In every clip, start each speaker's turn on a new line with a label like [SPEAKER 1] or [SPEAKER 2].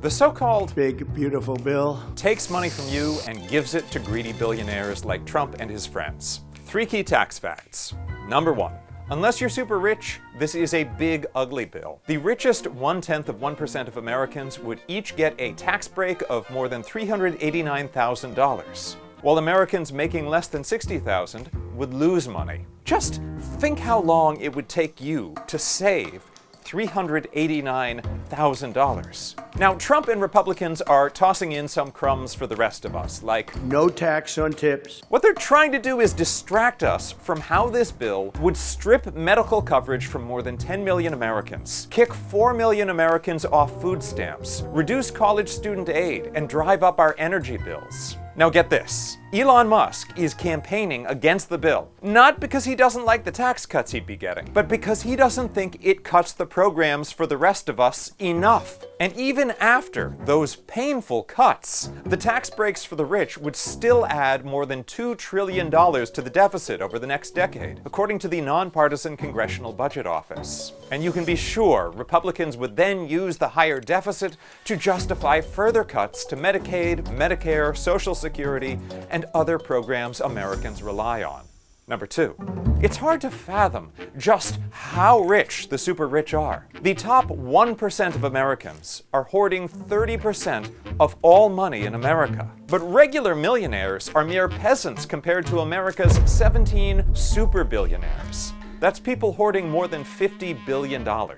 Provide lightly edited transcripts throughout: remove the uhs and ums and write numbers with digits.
[SPEAKER 1] The so-called
[SPEAKER 2] Big, beautiful bill
[SPEAKER 1] takes money from you and gives it to greedy billionaires like Trump and his friends. 3 key tax facts. Number 1. Unless you're super rich, this is a big, ugly bill. The richest 0.1% of Americans would each get a tax break of more than $389,000, while Americans making less than $60,000 would lose money. Just think how long it would take you to save $389,000. Now, Trump and Republicans are tossing in some crumbs for the rest of us, like
[SPEAKER 2] no tax on tips.
[SPEAKER 1] What they're trying to do is distract us from how this bill would strip medical coverage from more than 10 million Americans, kick 4 million Americans off food stamps, reduce college student aid, and drive up our energy bills. Now get this. Elon Musk is campaigning against the bill, not because he doesn't like the tax cuts he'd be getting, but because he doesn't think it cuts the programs for the rest of us enough. And even after those painful cuts, the tax breaks for the rich would still add more than $2 trillion to the deficit over the next decade, according to the nonpartisan Congressional Budget Office. And you can be sure Republicans would then use the higher deficit to justify further cuts to Medicaid, Medicare, Social Security, and other programs Americans rely on. Number 2. It's hard to fathom just how rich the super rich are. The top 1% of Americans are hoarding 30% of all money in America. But regular millionaires are mere peasants compared to America's 17 super billionaires. That's people hoarding more than $50 billion. Now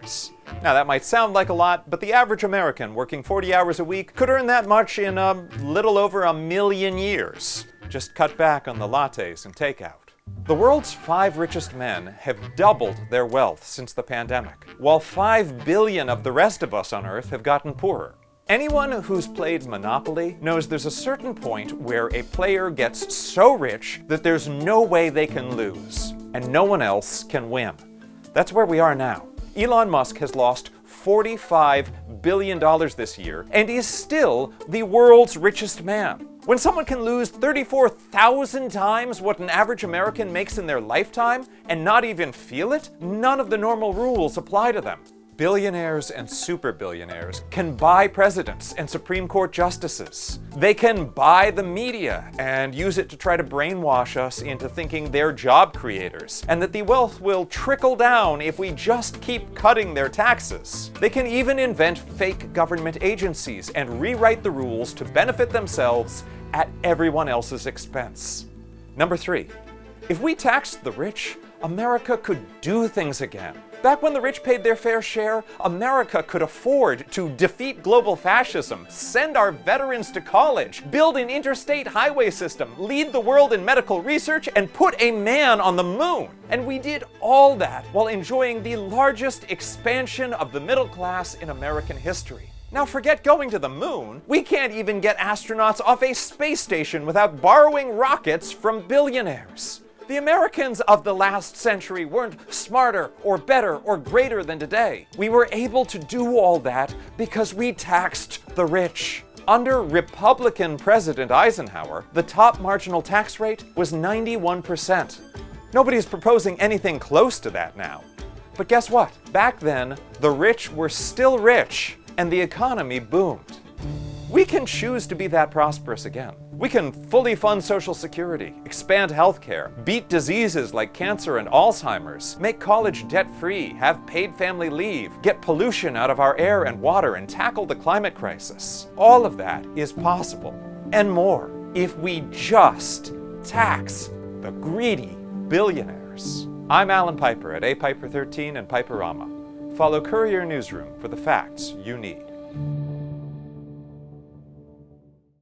[SPEAKER 1] that might sound like a lot, but the average American working 40 hours a week could earn that much in a little over 1 million years. Just cut back on the lattes and takeout. The world's 5 richest men have doubled their wealth since the pandemic, while 5 billion of the rest of us on Earth have gotten poorer. Anyone who's played Monopoly knows there's a certain point where a player gets so rich that there's no way they can lose, and no one else can win. That's where we are now. Elon Musk has lost $45 billion this year and is still the world's richest man. When someone can lose 34,000 times what an average American makes in their lifetime and not even feel it, none of the normal rules apply to them. Billionaires and super billionaires can buy presidents and Supreme Court justices. They can buy the media and use it to try to brainwash us into thinking they're job creators and that the wealth will trickle down if we just keep cutting their taxes. They can even invent fake government agencies and rewrite the rules to benefit themselves at everyone else's expense. Number 3. If we taxed the rich, America could do things again. Back when the rich paid their fair share, America could afford to defeat global fascism, send our veterans to college, build an interstate highway system, lead the world in medical research, and put a man on the moon. And we did all that while enjoying the largest expansion of the middle class in American history. Now forget going to the moon. We can't even get astronauts off a space station without borrowing rockets from billionaires. The Americans of the last century weren't smarter or better or greater than today. We were able to do all that because we taxed the rich. Under Republican President Eisenhower, the top marginal tax rate was 91%. Nobody's proposing anything close to that now. But guess what? Back then, the rich were still rich, and the economy boomed. We can choose to be that prosperous again. We can fully fund Social Security, expand healthcare, beat diseases like cancer and Alzheimer's, make college debt-free, have paid family leave, get pollution out of our air and water, and tackle the climate crisis. All of that is possible, and more, if we just tax the greedy billionaires. I'm Allan Piper at Piper13 and Piperama. Follow Courier Newsroom for the facts you need.